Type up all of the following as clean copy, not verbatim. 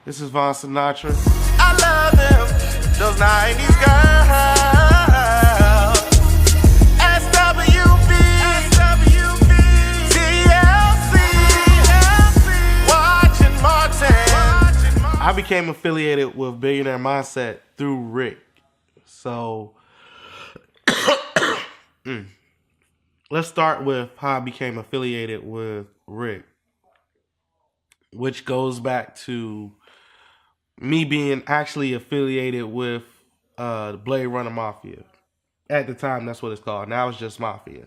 This is Von Sinatra. I love them, those 90s girls. SWB, TLC, watching Martin. I became affiliated with Billionaire Mindset through Rick. So, let's start with how I became affiliated with Rick, which goes back to me being actually affiliated with the Blade Runner Mafia. At the time, that's what it's called. Now it's just Mafia.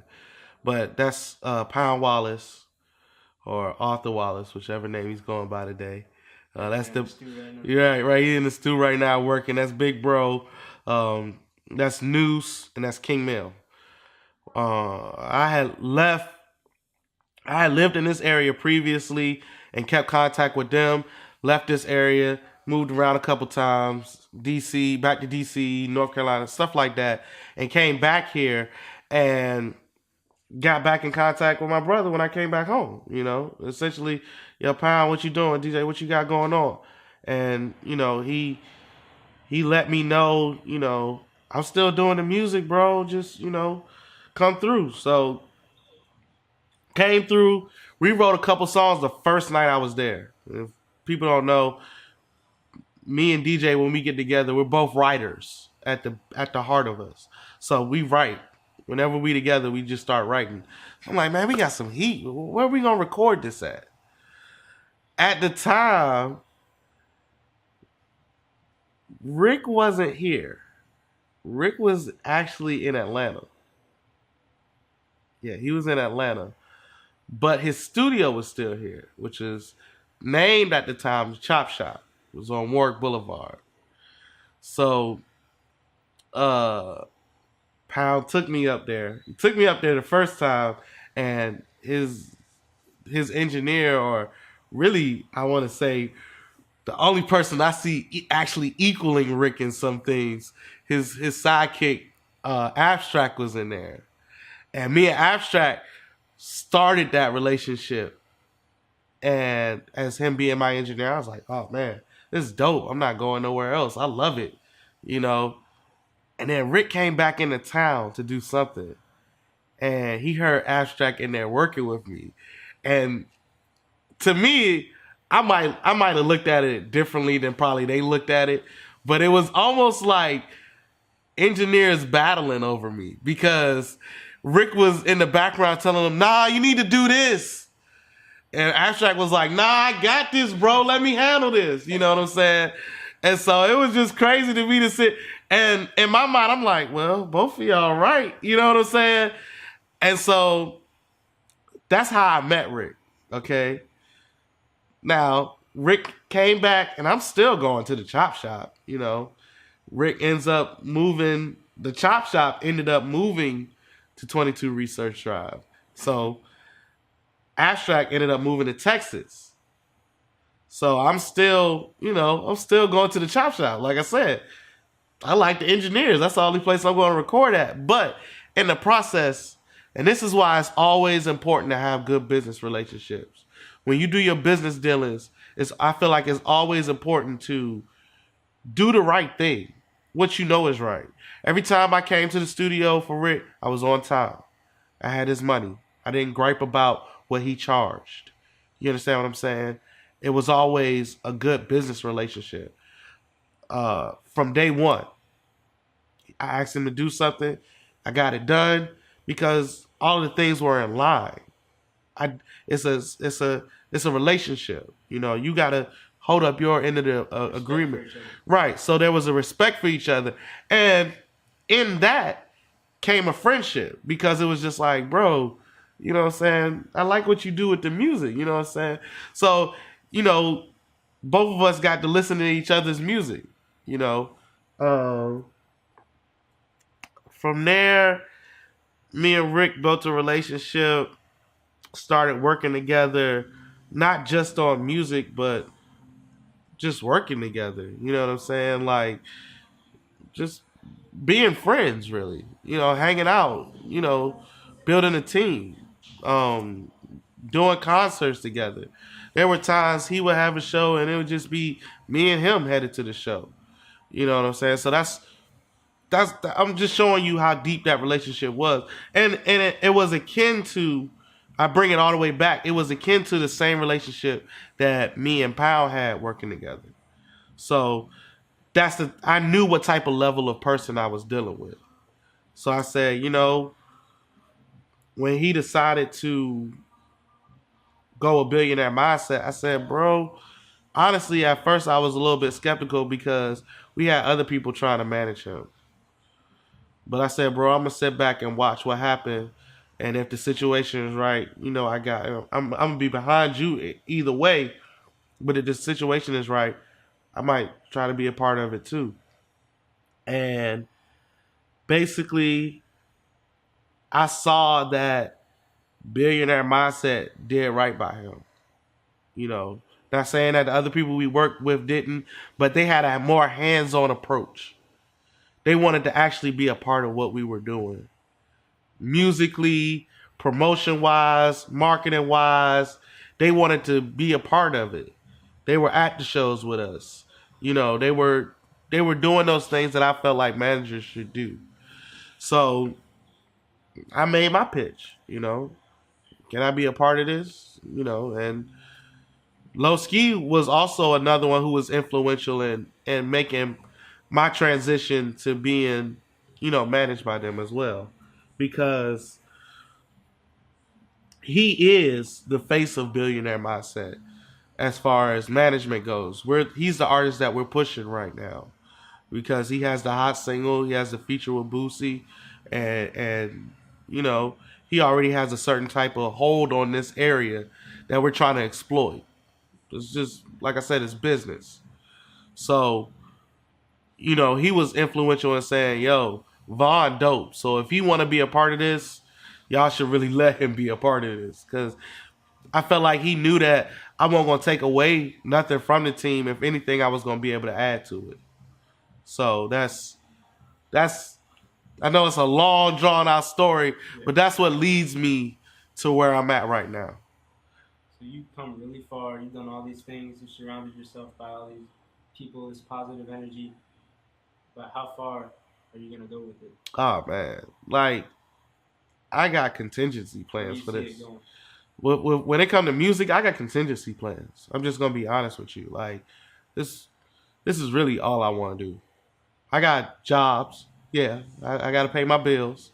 But that's Pound Wallace or Arthur Wallace, whichever name he's going by today. That's the right. He's in the stew right now working. That's Big Bro. That's Noose, and that's King Mill. I had lived in this area previously and kept contact with them. Left this area, moved around a couple times, DC, back to DC, North Carolina, stuff like that, and came back here and got back in contact with my brother when I came back home. You know, essentially, yo, Pound, what you doing? DJ, what you got going on? And, you know, he let me know, you know, I'm still doing the music, bro. Just, you know, come through. So, came through. We wrote a couple songs the first night I was there. If people don't know, me and DJ, when we get together, we're both writers at the heart of us. So we write. Whenever we together, we just start writing. I'm like, man, we got some heat. Where are we going to record this at? At the time, Rick wasn't here. Rick was actually in Atlanta. Yeah, he was in Atlanta. But his studio was still here, which is named at the time Chop Shop. It was on Warwick Boulevard. So, Pound took me up there. He took me up there the first time, and his engineer, or really, I want to say, the only person I see actually equaling Rick in some things, his sidekick, Abstract, was in there. And me and Abstract started that relationship. And as him being my engineer, I was like, oh, man, this is dope. I'm not going nowhere else. I love it, you know. And then Rick came back into town to do something. And he heard Abstract in there working with me. And to me, I might have looked at it differently than probably they looked at it. But it was almost like engineers battling over me, because Rick was in the background telling them, nah, you need to do this. And Abstract was like, nah, I got this, bro. Let me handle this. You know what I'm saying? And so it was just crazy to me to sit. And in my mind, I'm like, well, both of y'all right. You know what I'm saying? And so that's how I met Rick. Okay. Now, Rick came back, and I'm still going to the Chop Shop. You know, Rick ends up moving. The Chop Shop ended up moving to 22 Research Drive. So Abstract ended up moving to Texas. So I'm still going to the Chop Shop. Like I said, I like the engineers. That's the only place I'm going to record at. But in the process, and this is why it's always important to have good business relationships. When you do your business dealings, I feel like it's always important to do the right thing. What you know is right. Every time I came to the studio for Rick, I was on time. I had his money. I didn't gripe about what he charged. You understand what I'm saying? It was always a good business relationship. From day one, I asked him to do something. I got it done because all the things were in line. It's a relationship. You know, you got to hold up your end of the agreement. Right. So there was a respect for each other. And in that came a friendship, because it was just like, bro, you know what I'm saying? I like what you do with the music. You know what I'm saying? So, you know, both of us got to listen to each other's music, you know. From there, me and Rick built a relationship, started working together, not just on music, but just working together. You know what I'm saying? Like, just being friends, really. You know, hanging out, you know, building a team, doing concerts together. There were times he would have a show and it would just be me and him headed to the show. You know what I'm saying? So that's I'm just showing you how deep that relationship was, and it was akin to. I bring it all the way back. It was akin to the same relationship that me and Powell had working together. So I knew what type of level of person I was dealing with. So I said, when he decided to go a billionaire mindset, I said, bro, honestly, at first I was a little bit skeptical because we had other people trying to manage him. But I said, bro, I'm gonna sit back and watch what happened, and if the situation is right, I'm gonna be behind you either way. But if the situation is right, I might try to be a part of it too. And basically, I saw that billionaire mindset did right by him. Not saying that the other people we worked with didn't, but they had a more hands-on approach. They wanted to actually be a part of what we were doing. Musically, promotion-wise, marketing-wise, they wanted to be a part of it. They were at the shows with us. They were doing those things that I felt like managers should do. So I made my pitch, Can I be a part of this? And Lowski was also another one who was influential in making my transition to being, managed by them as well. Because he is the face of Billionaire Mindset as far as management goes. He's the artist that we're pushing right now. Because he has the hot single, he has the feature with Boosie, and he already has a certain type of hold on this area that we're trying to exploit. It's just, like I said, it's business. So, he was influential in saying, yo, Vaughn dope. So if you want to be a part of this, y'all should really let him be a part of this. Because I felt like he knew that I wasn't going to take away nothing from the team. If anything, I was going to be able to add to it. So that's I know it's a long, drawn-out story, but that's what leads me to where I'm at right now. So you've come really far. You've done all these things. You've surrounded yourself by all these people, this positive energy. But how far are you going to go with it? Oh, man. Like, I got contingency plans for this. When it comes to music, I got contingency plans. I'm just going to be honest with you. Like, this is really all I want to do. I got jobs. Yeah, I got to pay my bills.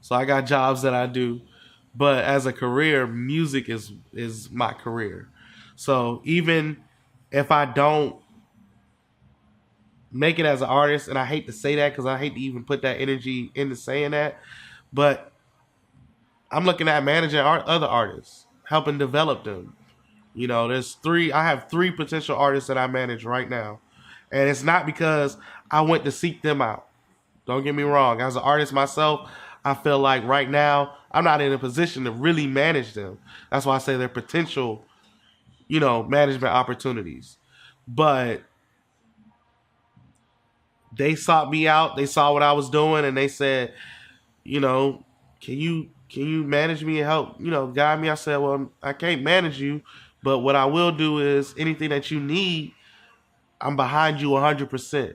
So I got jobs that I do. But as a career, music is my career. So even if I don't make it as an artist, and I hate to say that because I hate to even put that energy into saying that, but I'm looking at managing other artists, helping develop them. I have 3 potential artists that I manage right now. And it's not because I went to seek them out. Don't get me wrong. As an artist myself, I feel like right now I'm not in a position to really manage them. That's why I say they're potential, management opportunities. But they sought me out. They saw what I was doing, and they said, can you manage me and help, guide me? I said, well, I can't manage you, but what I will do is anything that you need, I'm behind you 100%.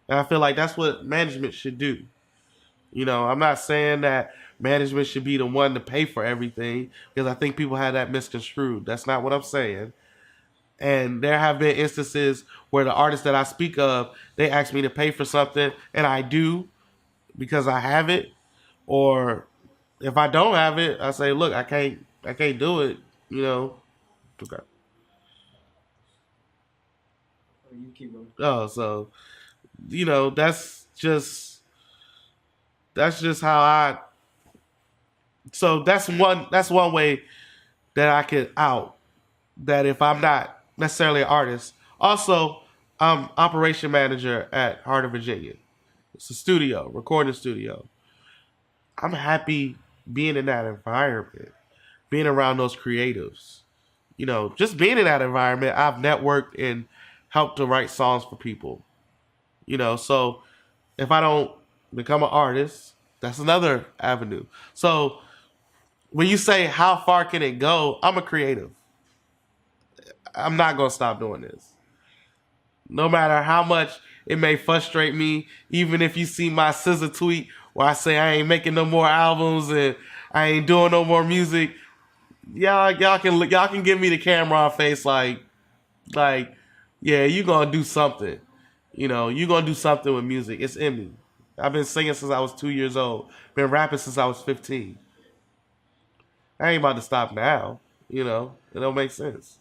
And I feel like that's what management should do. I'm not saying that management should be the one to pay for everything, because I think people have that misconstrued. That's not what I'm saying. And there have been instances where the artists that I speak of, they ask me to pay for something, and I do because I have it. Or if I don't have it, I say, look, I can't do it, Okay. You keep going. Oh, so that's just how I. So that's one way that I could out that if I'm not necessarily an artist. Also, I'm operation manager at Heart of Virginia. It's a studio, recording studio. I'm happy being in that environment, being around those creatives. Just being in that environment, I've networked and helped to write songs for people. So if I don't become an artist, that's another avenue. So when you say how far can it go, I'm a creative. I'm not gonna stop doing this. No matter how much it may frustrate me, even if you see my scissor tweet where I say I ain't making no more albums and I ain't doing no more music, y'all can give me the camera on face like, yeah, you gonna do something. You know, you gonna do something with music. It's in me. I've been singing since I was 2 years old. Been rapping since I was 15. I ain't about to stop now. You know, it don't make sense.